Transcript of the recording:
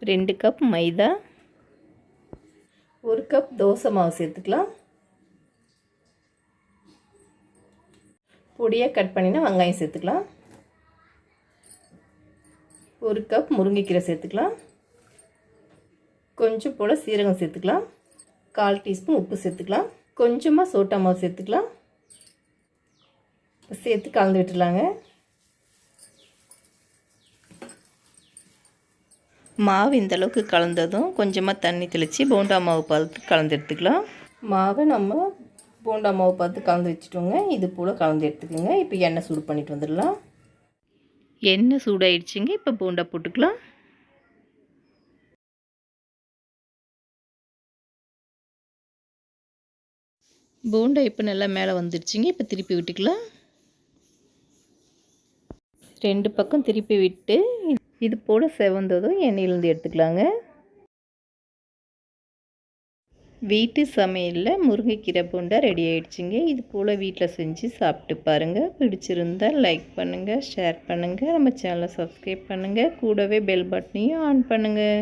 2 cup மைதா, 1 cup dosa மாவு சேர்த்துக்கலாம். பொடியாக கட் பண்ணினா வெங்காயம் சேர்த்துக்கலாம். 1 கப் முருங்கைக்கீரை சேர்த்துக்கலாம். கொஞ்சம் போல் சீரகம் சேர்த்துக்கலாம். 1/4 டீஸ்பூன் உப்பு சேர்த்துக்கலாம். கொஞ்சமாக சோட்டா மாவு சேர்த்துக்கலாம். சேர்த்து கலந்து விட்டுடலாங்க. மாவு இந்தளவுக்கு கலந்ததும் கொஞ்சமாக தண்ணி தெளித்து போண்டா மாவு பார்த்து கலந்து எடுத்துக்கலாம். மாவை நம்ம போண்டா மாவு பார்த்து கலந்து வச்சுட்டோங்க. இது போல் கலந்து எடுத்துக்கோங்க. இப்போ எண்ணெய் சூடு பண்ணிட்டு வந்துடலாம். எண்ணெய் சூடாயிடுச்சுங்க. இப்போ போண்டா போட்டுக்கலாம். போண்டா இப்போ நல்லா மேலே வந்துடுச்சுங்க. இப்போ திருப்பி விட்டுக்கலாம். 2 பக்கம் திருப்பி விட்டு இது போல் செவந்ததும் எண்ணெயிலேருந்து எடுத்துக்கலாங்க. வீட்டு சமையலில் முருங்கைக்கீரை போண்டா ரெடி ஆகிடுச்சிங்க. இது போல் வீட்டில் செஞ்சு சாப்பிட்டு பாருங்கள். பிடிச்சிருந்தால் லைக் பண்ணுங்கள், ஷேர் பண்ணுங்கள், நம்ம சேனலை சப்ஸ்கிரைப் பண்ணுங்கள், கூடவே பெல் பட்டனையும் ஆன் பண்ணுங்கள்.